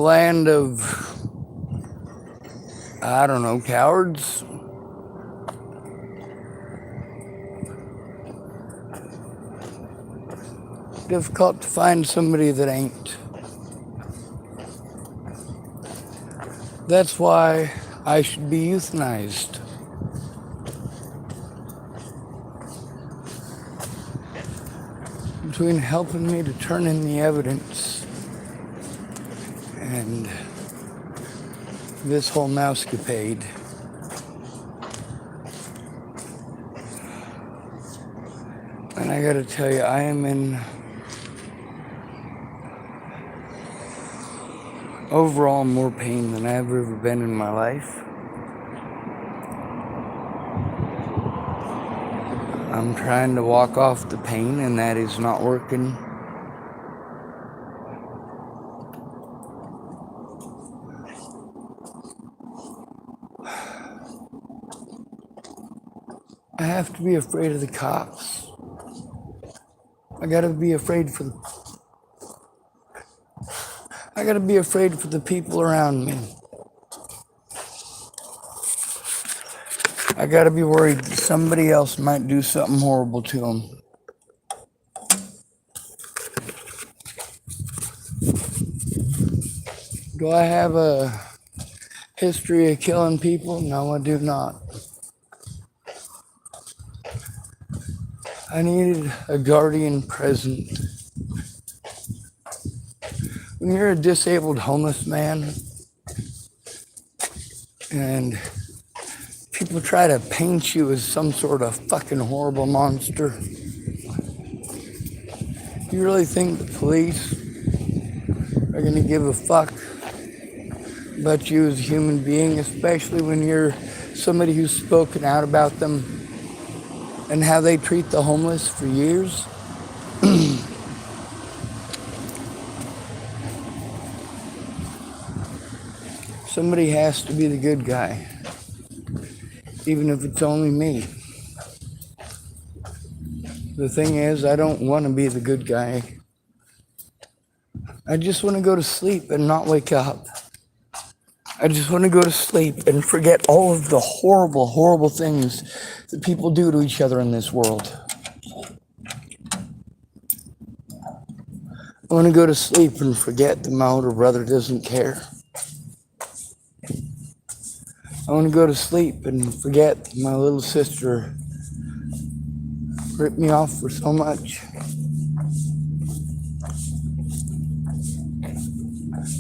land of, I don't know, cowards. Difficult to find somebody that ain't. That's why I should be euthanized. Between helping me to turn in the evidence and this whole mousecapade. And I gotta tell you, I am in overall more pain than I've ever been in my life. I'm trying to walk off the pain, and that is not working. I have to be afraid of the cops. I gotta be afraid for the people around me. I gotta be worried that somebody else might do something horrible to them. Do I have a history of killing people? No, I do not. I needed a guardian present. When you're a disabled homeless man and people try to paint you as some sort of fucking horrible monster, you really think the police are gonna give a fuck about you as a human being, especially when you're somebody who's spoken out about them and how they treat the homeless for years? Somebody has to be the good guy, even if it's only me. The thing is, I don't want to be the good guy. I just want to go to sleep and not wake up. I just want to go to sleep and forget all of the horrible, horrible things that people do to each other in this world. I want to go to sleep and forget that my older brother doesn't care. I want to go to sleep and forget that my little sister ripped me off for so much.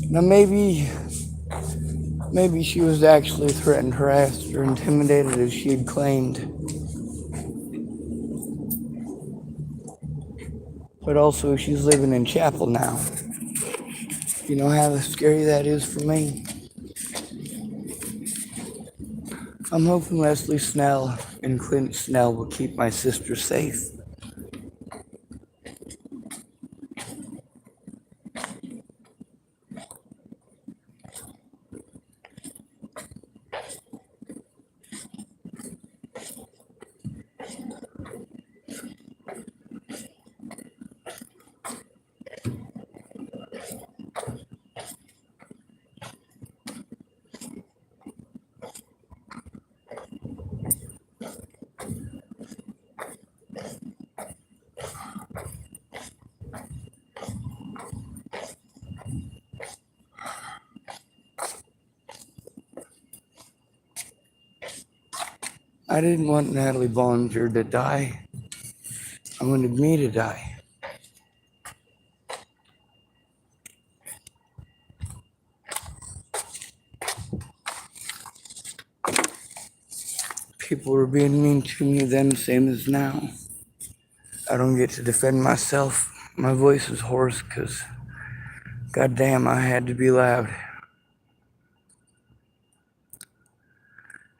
Now maybe she was actually threatened, harassed, or intimidated as she had claimed. But also she's living in Chapel now. You know how scary that is for me? I'm hoping Leslie Snell and Clint Snell will keep my sister safe. I didn't want Natalie Bollinger to die. I wanted me to die. People were being mean to me then, same as now. I don't get to defend myself. My voice is hoarse because, goddamn, I had to be loud.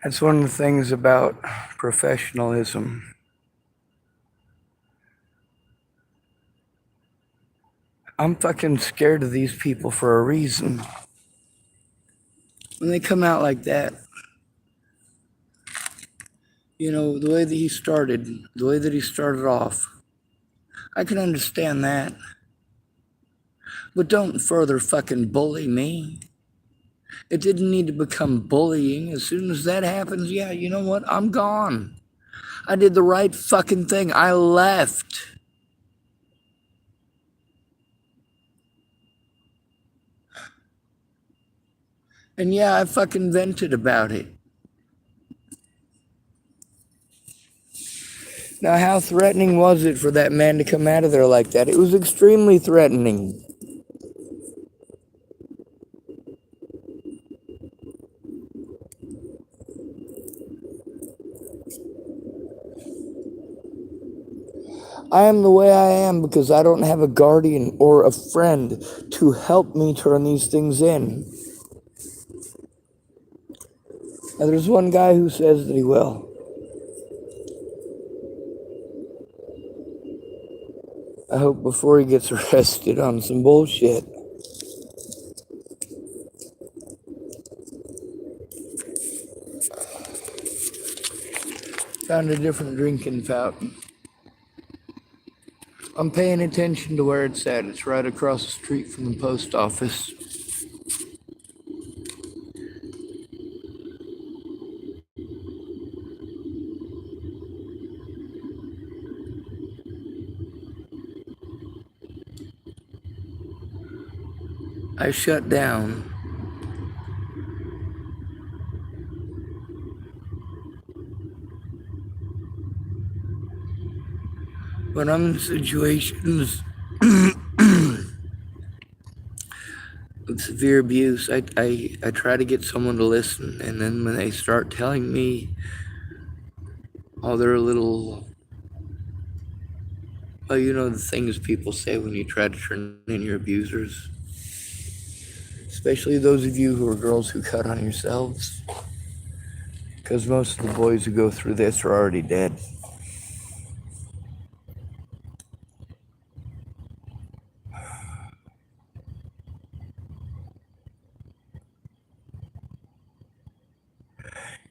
That's one of the things about professionalism. I'm fucking scared of these people for a reason. When they come out like that, you know, the way that he started off, I can understand that. But don't further fucking bully me. It didn't need to become bullying. As soon as that happens, yeah, you know what? I'm gone. I did the right fucking thing. I left. And yeah, I fucking vented about it. Now, how threatening was it for that man to come out of there like that? It was extremely threatening. I am the way I am because I don't have a guardian or a friend to help me turn these things in. Now, there's one guy who says that he will. I hope before he gets arrested on some bullshit. Found a different drinking fountain. I'm paying attention to where it's at. It's right across the street from the post office. I shut down. When I'm in situations of severe abuse, I try to get someone to listen. And then when they start telling me all their little, well, you know, the things people say when you try to turn in your abusers, especially those of you who are girls who cut on yourselves, because most of the boys who go through this are already dead.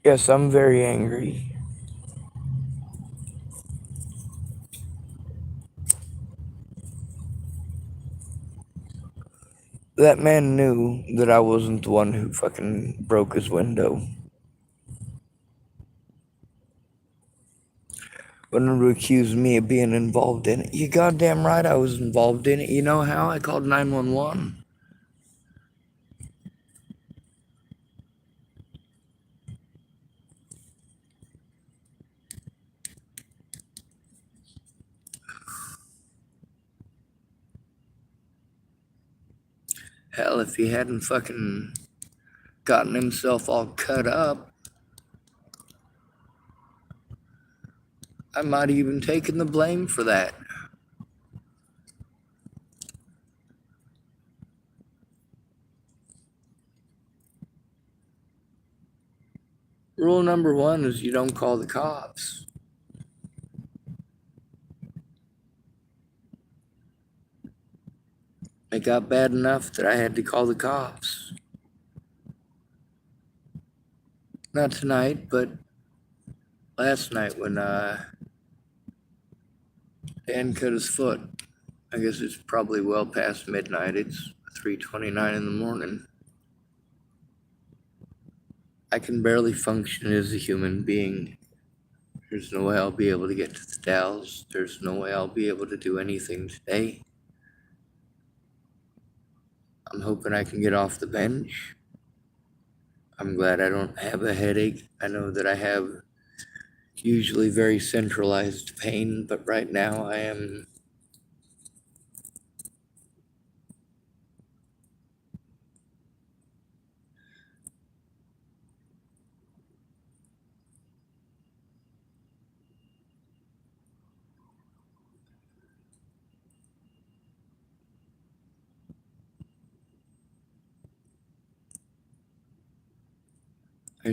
Yes, I'm very angry. That man knew that I wasn't the one who fucking broke his window. Wanted to accuse me of being involved in it. You goddamn right I was involved in it. You know how? I called 911. Hell, if he hadn't fucking gotten himself all cut up, I might have even taken the blame for that. Rule number one is you don't call the cops. It got bad enough that I had to call the cops. Not tonight, but last night when Dan cut his foot. I guess it's probably well past midnight. It's 3:29 in the morning. I can barely function as a human being. There's no way I'll be able to get to the Dalles. There's no way I'll be able to do anything today. I'm hoping I can get off the bench. I'm glad I don't have a headache. I know that I have usually very centralized pain, but right now I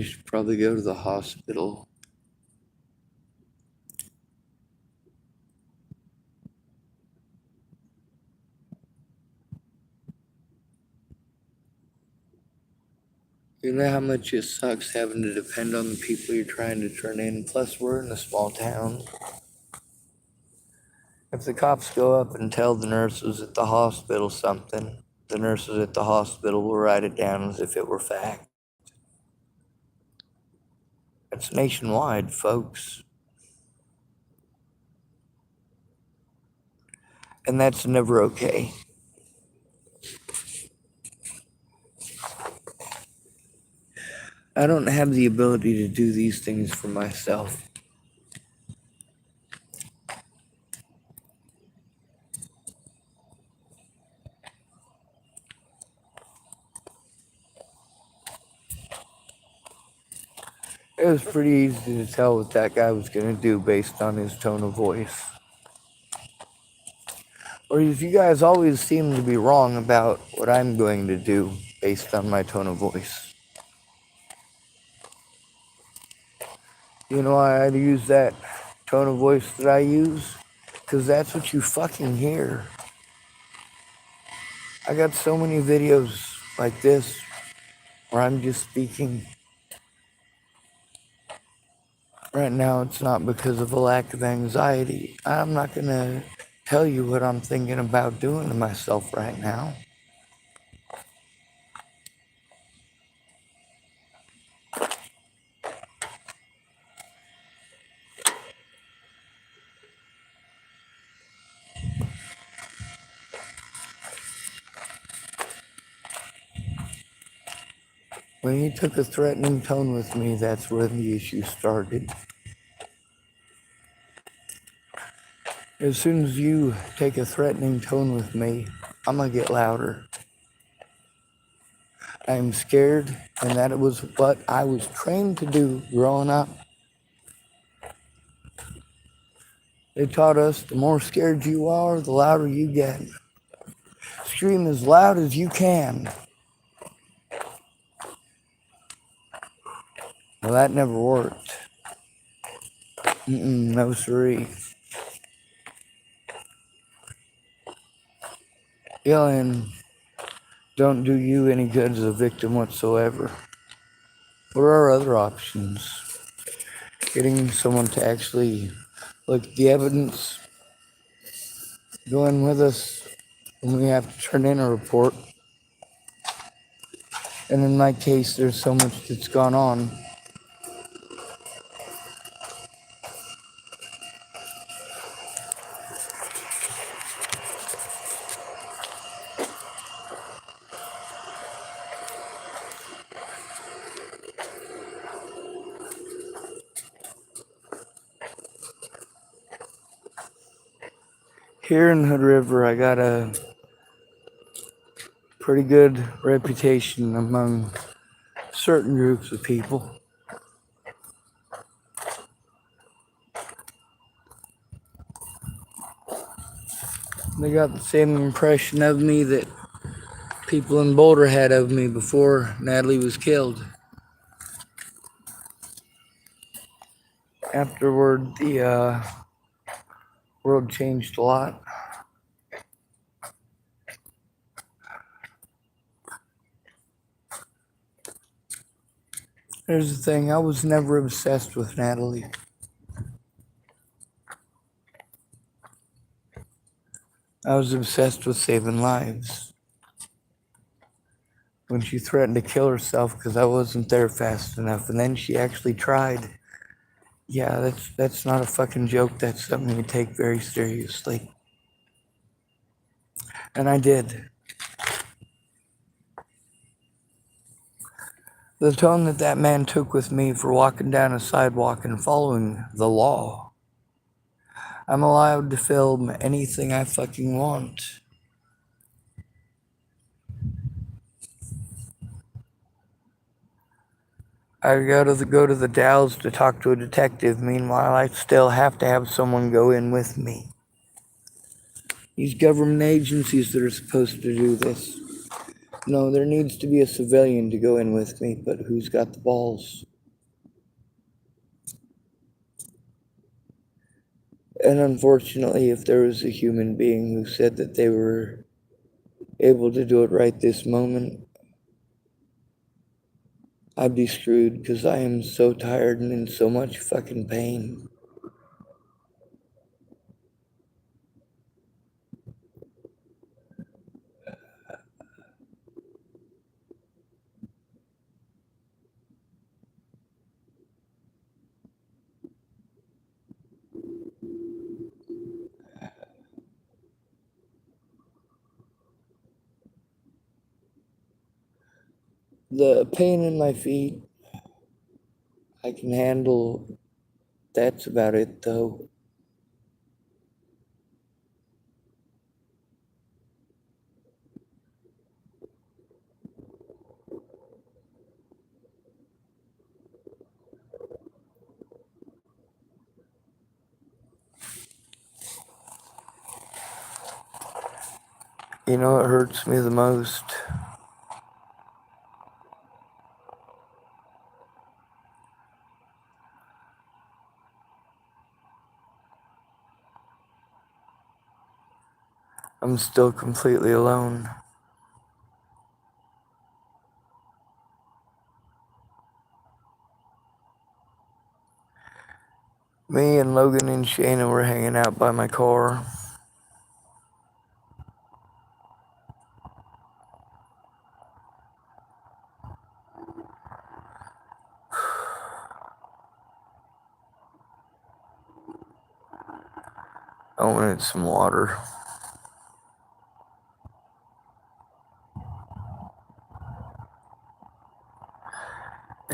should probably go to the hospital. You know how much it sucks having to depend on the people you're trying to turn in. Plus, we're in a small town. If the cops go up and tell the nurses at the hospital something, the nurses at the hospital will write it down as if it were fact. It's nationwide, folks. And that's never okay. I don't have the ability to do these things for myself. It was pretty easy to tell what that guy was going to do based on his tone of voice. Or if you guys always seem to be wrong about what I'm going to do based on my tone of voice. You know why I use that tone of voice that I use? Because that's what you fucking hear. I got so many videos like this where I'm just speaking. Right now, it's not because of a lack of anxiety. I'm not going to tell you what I'm thinking about doing to myself right now. When he took a threatening tone with me, that's where the issue started. As soon as you take a threatening tone with me, I'm gonna get louder. I'm scared, and that was what I was trained to do growing up. They taught us the more scared you are, the louder you get. Scream as loud as you can. Well, that never worked. No siree. Yelling don't do you any good as a victim whatsoever. What are our other options? Getting someone to actually look at the evidence, go in with us when we have to turn in a report. And in my case, there's so much that's gone on. Here in Hood River, I got a pretty good reputation among certain groups of people. They got the same impression of me that people in Boulder had of me before Natalie was killed. Afterward, the world changed a lot. Here's the thing, I was never obsessed with Natalie. I was obsessed with saving lives. When she threatened to kill herself because I wasn't there fast enough, and then she actually tried. Yeah, that's not a fucking joke. That's something you take very seriously. And I did. The tone that that man took with me for walking down a sidewalk and following the law. I'm allowed to film anything I fucking want. I go to the Dalles to talk to a detective. Meanwhile, I still have to have someone go in with me. These government agencies that are supposed to do this. No, there needs to be a civilian to go in with me, but who's got the balls? And unfortunately, if there was a human being who said that they were able to do it right this moment, I'd be screwed because I am so tired and in so much fucking pain. The pain in my feet, I can handle. That's about it, though. You know what hurts me the most? I'm still completely alone. Me and Logan and Shayna were hanging out by my car. I wanted some water.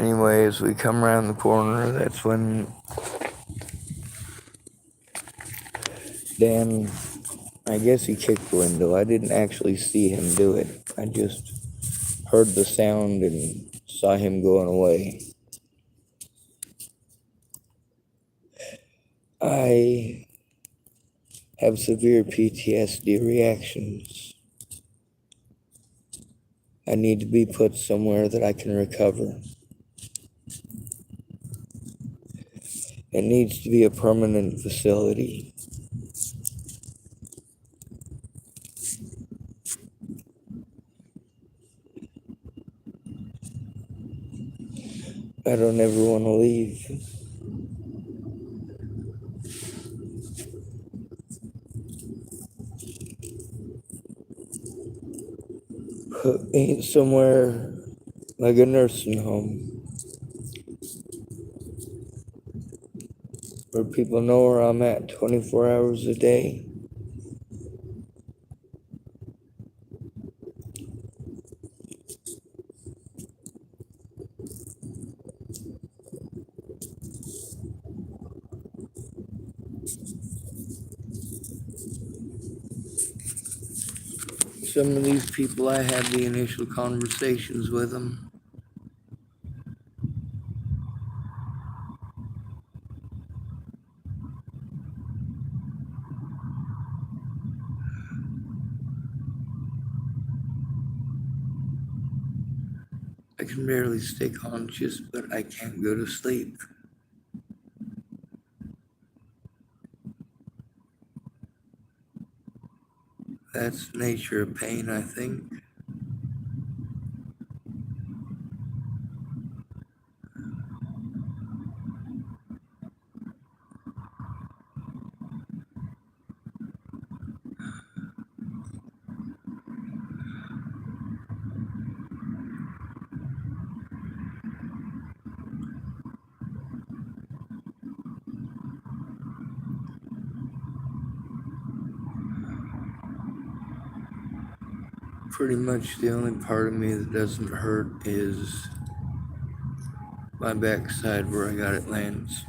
Anyway, as we come around the corner, that's when Dan, I guess he kicked the window. I didn't actually see him do it. I just heard the sound and saw him going away. I have severe PTSD reactions. I need to be put somewhere that I can recover. It needs to be a permanent facility. I don't ever want to leave. Ain't somewhere like a nursing home where people know where I'm at 24 hours a day. Some of these people, I had the initial conversations with them. I can barely stay conscious, but I can't go to sleep. That's the nature of pain, I think. Pretty much the only part of me that doesn't hurt is my backside where I got it lanced.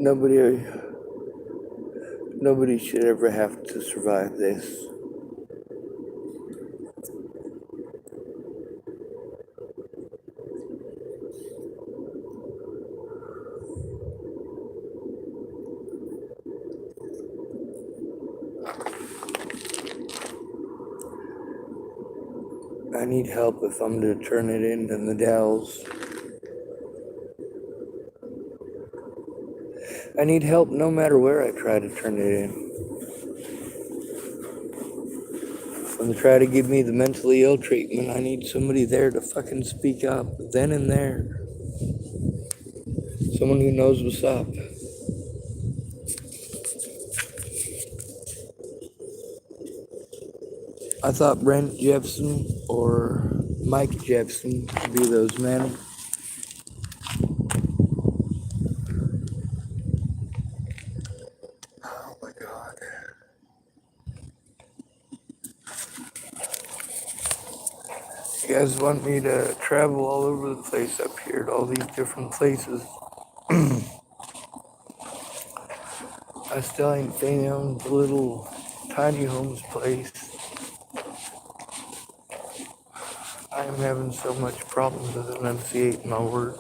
Nobody, nobody should ever have to survive this. I need help if I'm to turn it into the Dells. I need help no matter where I try to turn it in. When they try to give me the mentally ill treatment, I need somebody there to fucking speak up then and there. Someone who knows what's up. I thought Brent Jepson or Mike Jepson could be those men. Oh my God. You guys want me to travel all over the place up here to all these different places. I still ain't found the little tiny homes place. I am having so much problems with enunciating my words.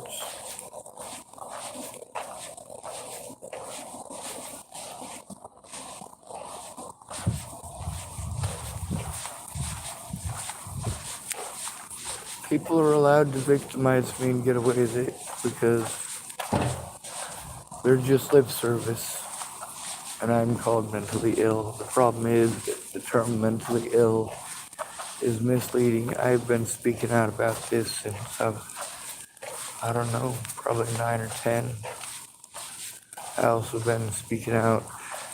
People are allowed to victimize me and get away with it because they're just lip service. And I'm called mentally ill. The problem is that the term mentally ill is misleading. I've been speaking out about this since I don't know, probably 9 or 10. I also been speaking out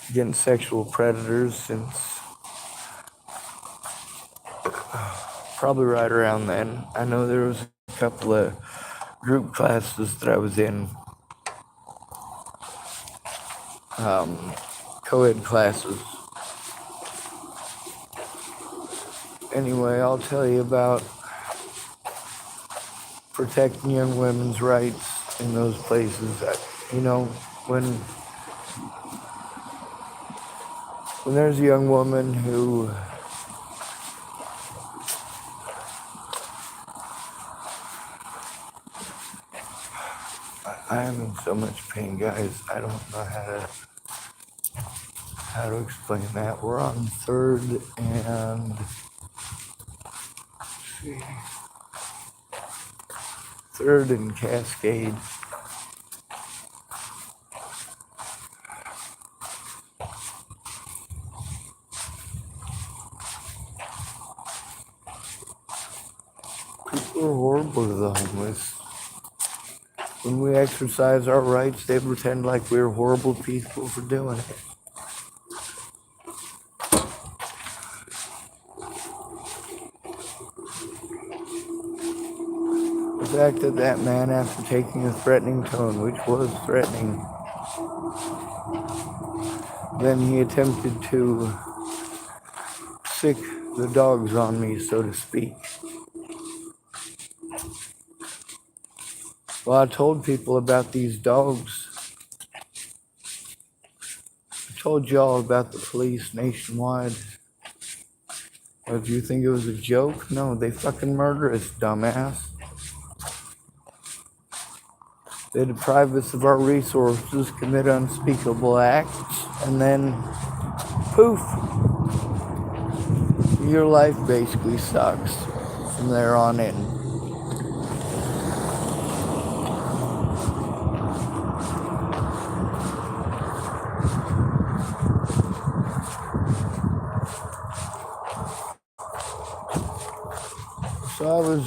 against sexual predators since probably right around then. I know there was a couple of group classes that I was in, co-ed classes. Anyway, I'll tell you about protecting young women's rights in those places. You know, when there's a young woman who I am in so much pain, guys. I don't know how to explain that. We're on 3rd and 3rd and Cascade. People are horrible to the homeless. When we exercise our rights, they pretend like we're horrible people for doing it. The fact that that man, after taking a threatening tone, which was threatening, then he attempted to sick the dogs on me, so to speak. Well, I told people about these dogs. I told y'all about the police nationwide. Or do you think it was a joke? No, they fucking murder us, dumbass. They deprive us of our resources, commit unspeakable acts, and then poof, your life basically sucks from there on in. So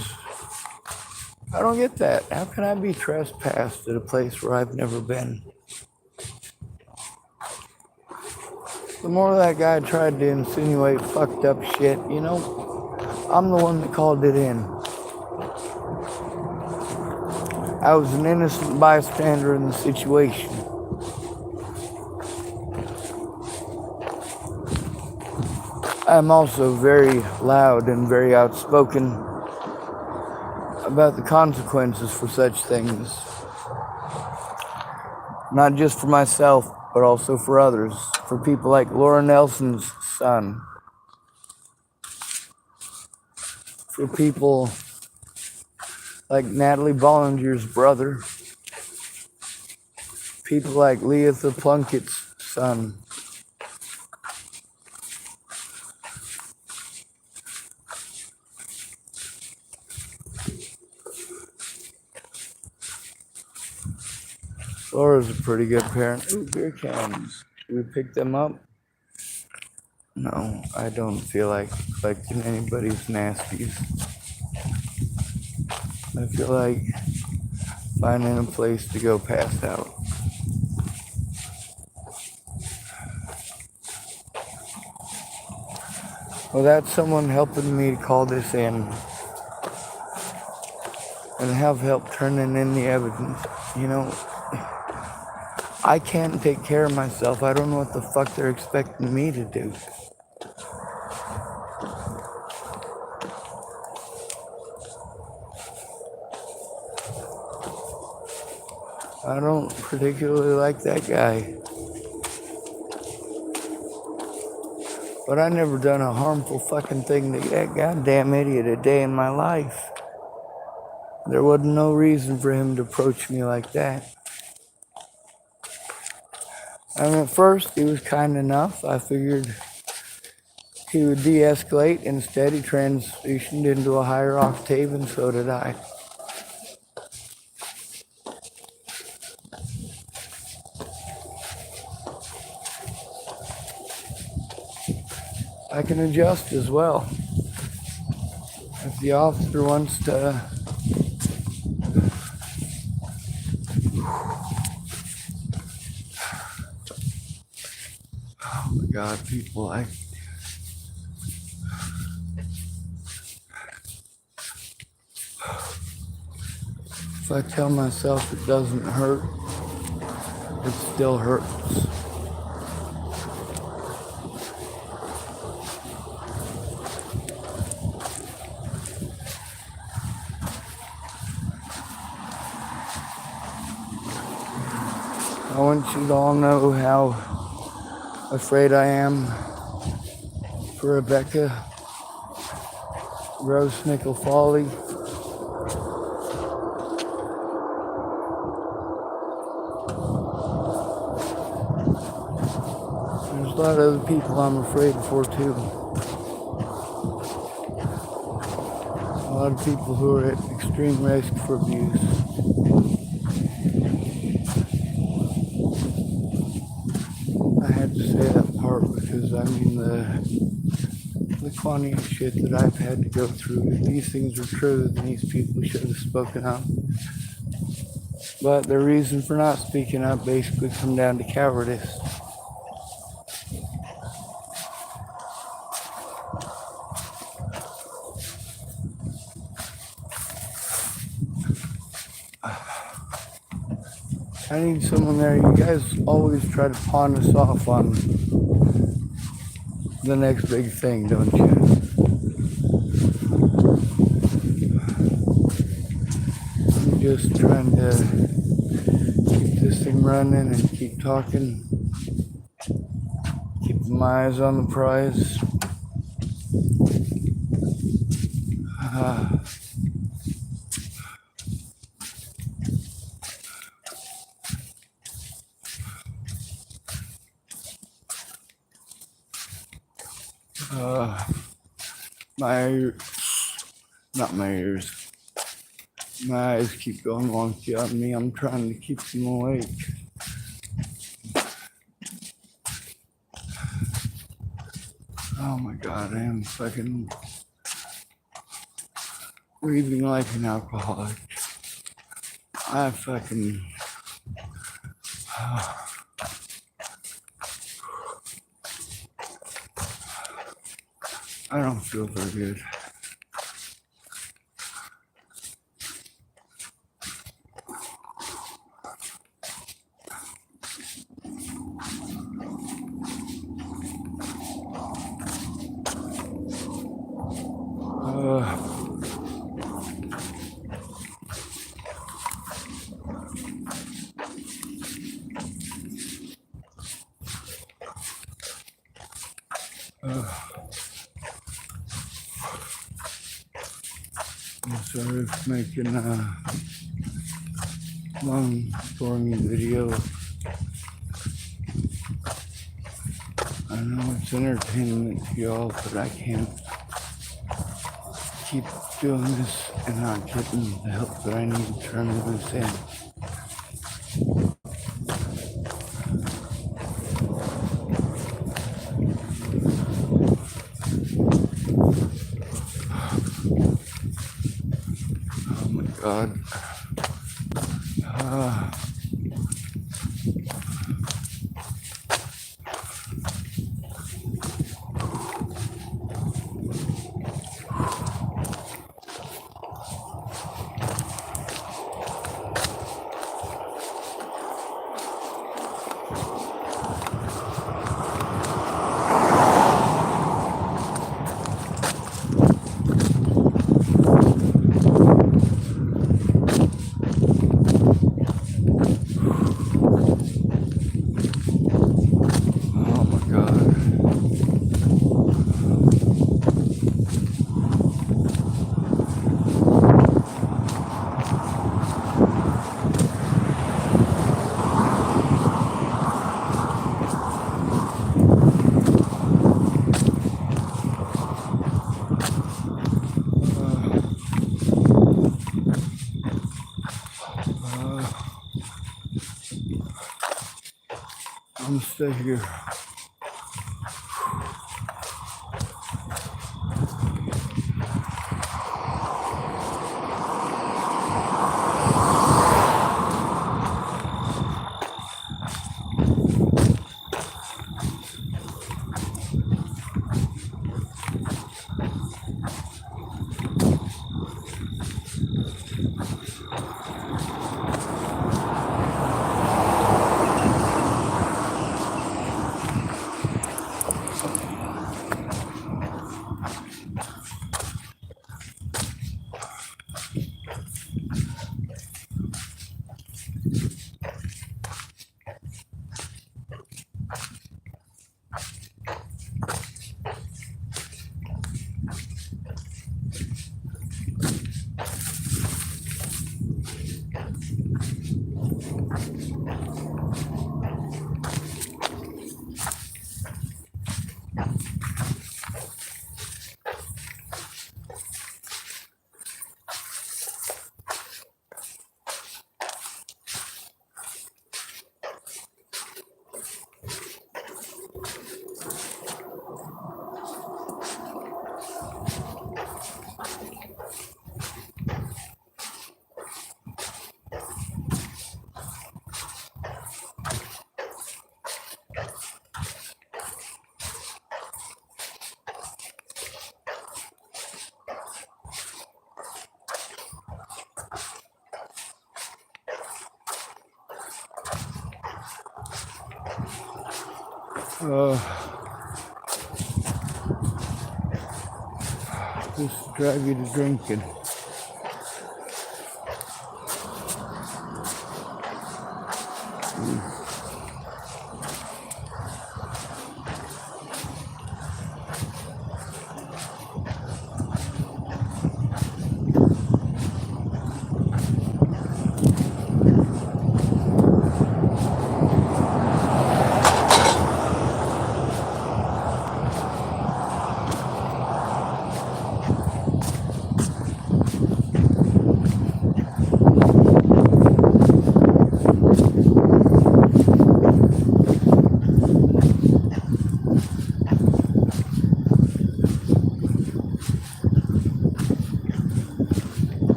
I don't get that. How can I be trespassed at a place where I've never been? The more that guy tried to insinuate fucked up shit, you know, I'm the one that called it in. I was an innocent bystander in the situation. I'm also very loud and very outspoken about the consequences for such things. Not just for myself, but also for others. For people like Laura Nelson's son. For people like Natalie Bollinger's brother. People like Leatha Plunkett's son. Laura's a pretty good parent. Ooh, beer cans. We pick them up? No, I don't feel like collecting anybody's nasties. I feel like finding a place to go pass out. Well, that's someone helping me to call this in and have help turning in the evidence. You know, I can't take care of myself. I don't know what the fuck they're expecting me to do. I don't particularly like that guy. But I never done a harmful fucking thing to that goddamn idiot a day in my life. There wasn't no reason for him to approach me like that. And at first, he was kind enough. I figured he would de-escalate. Instead, he transitioned into a higher octave, and so did I. I can adjust as well. If the officer wants to oh my God, people, if I tell myself it doesn't hurt, it still hurts. I want you to all know how afraid I am for Rebecca Rose Nickel Folly. There's a lot of other people I'm afraid for too. A lot of people who are at extreme risk for abuse. I had to say that part because I mean the quantity of shit that I've had to go through. If these things were true, then these people should have spoken up. But their reason for not speaking up basically come down to cowardice. I need someone there. You guys always try to pawn us off on the next big thing, don't you? I'm just trying to keep this thing running and keep talking. Keep my eyes on the prize. Not my ears. My eyes keep going wonky on me. I'm trying to keep them awake. Oh my God, I am fucking breathing like an alcoholic. I fucking... I don't feel very good. I'm sorry for making a long, boring video. I know it's entertainment to y'all, but I can't keep doing this and not getting the help that I need to turn this in. God. Oh my God. I'm gonna stay here. Just drive you to drinking.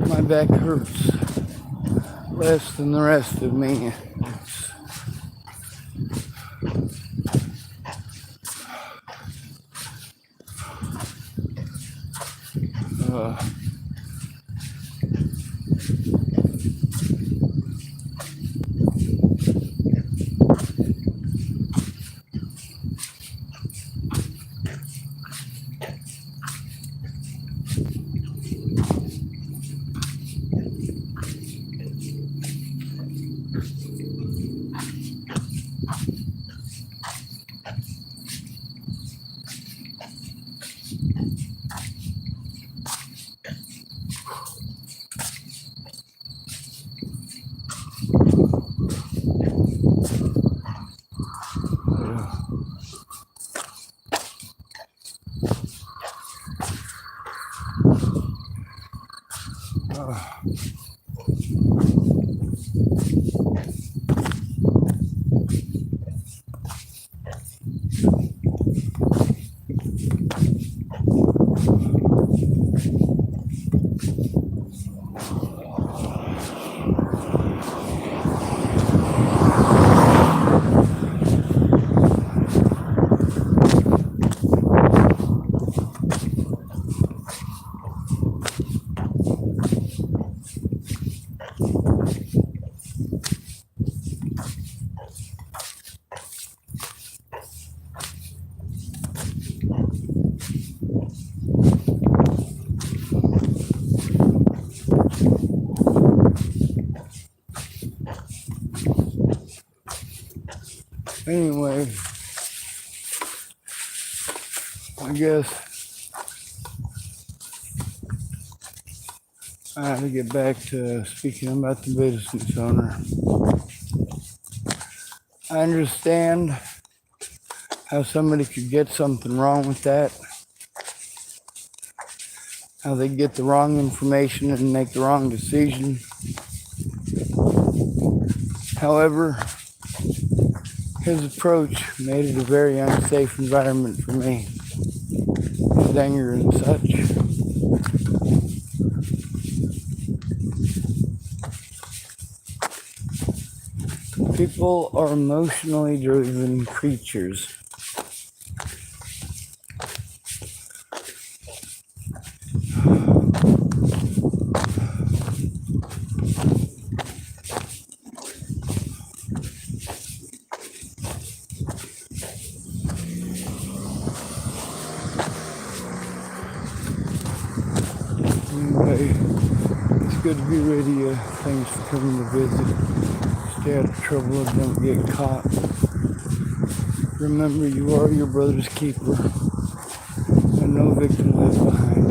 My back hurts less than the rest of me. Anyway, I guess I have to get back to speaking about the business owner. I understand how somebody could get something wrong with that, how they get the wrong information and make the wrong decision. However, his approach made it a very unsafe environment for me. His anger and such. People are emotionally driven creatures. Anyway, it's good to be with you. Thanks for coming to visit. Stay out of trouble and don't get caught. Remember, you are your brother's keeper, and no victim left behind.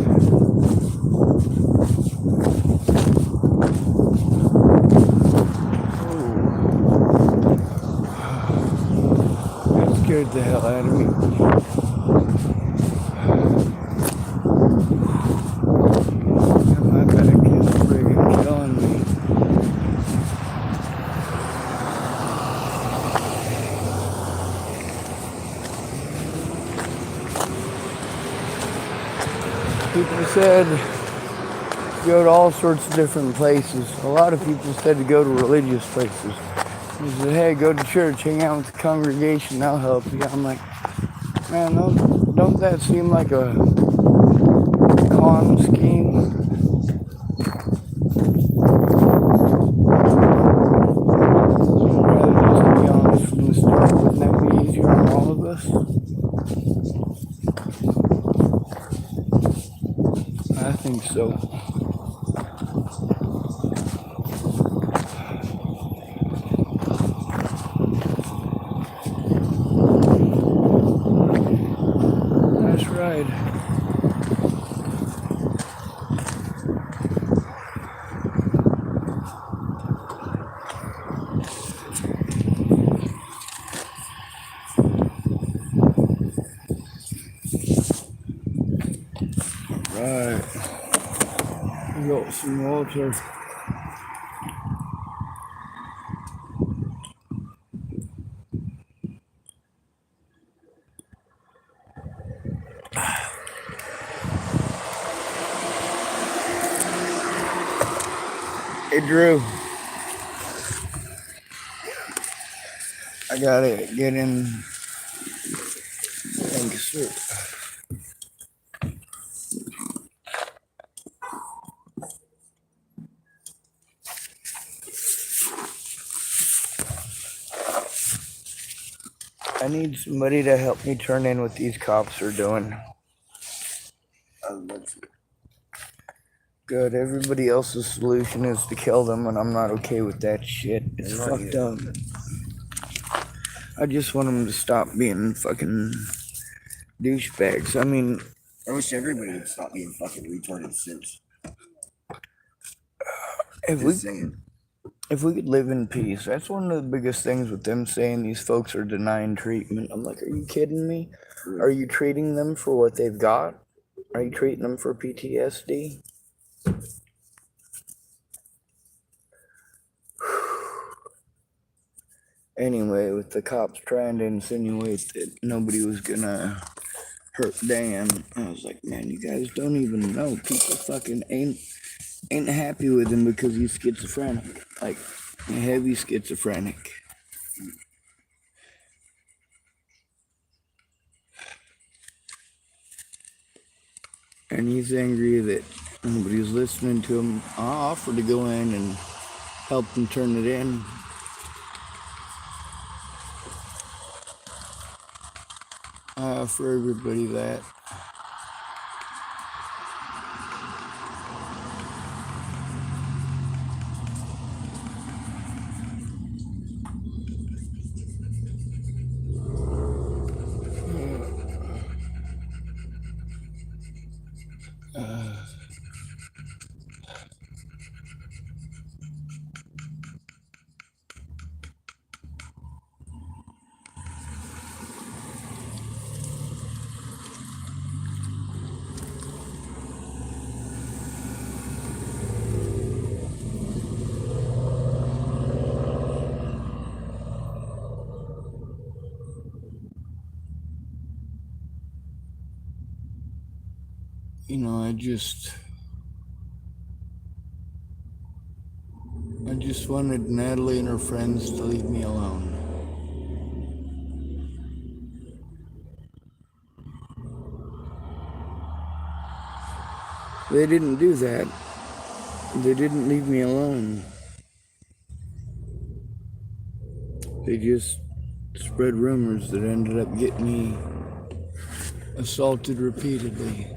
That scared the hell out of me. My back is friggin' killing me. People said go to all sorts of different places. A lot of people said to go to religious places. They said, hey, go to church, hang out with the congregation, they'll help you. I'm like, man, don't that seem like a con scheme? I'd rather just be honest from the start. Wouldn't that be easier on all of us? I think so. That's right. Right. We got some water. Hey, Drew. I gotta get in. Thank you, sir. I need somebody to help me turn in what these cops are doing. Good. Everybody else's solution is to kill them, and I'm not okay with that shit. It's fucked up. I just want them to stop being fucking douchebags. I mean, I wish everybody would stop being fucking retarded simps. if Just saying. if we could live in peace, that's one of the biggest things with them saying these folks are denying treatment. I'm like, are you kidding me? Are you treating them for what they've got? Are you treating them for PTSD? Anyway, with the cops trying to insinuate that nobody was gonna hurt Dan, I was like, man, you guys don't even know. People fucking ain't happy with him because he's schizophrenic, like heavy schizophrenic. And he's angry that nobody's listening to him. I offered to go in and help him turn it in. I offer everybody that. You know, I just wanted Natalie and her friends to leave me alone. They didn't do that. They didn't leave me alone. They just spread rumors that ended up getting me assaulted repeatedly.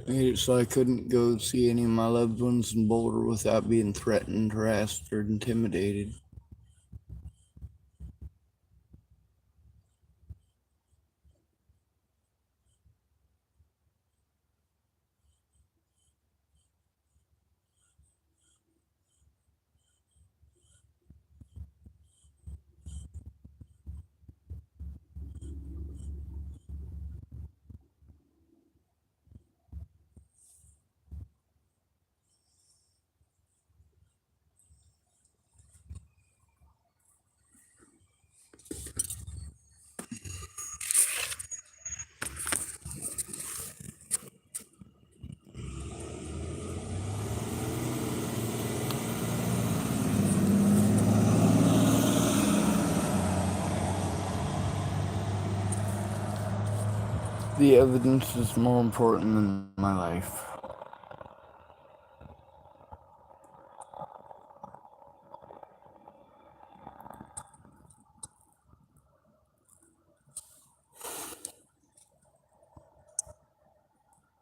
Made it so I couldn't go see any of my loved ones in Boulder without being threatened, harassed, or intimidated. The evidence is more important than my life.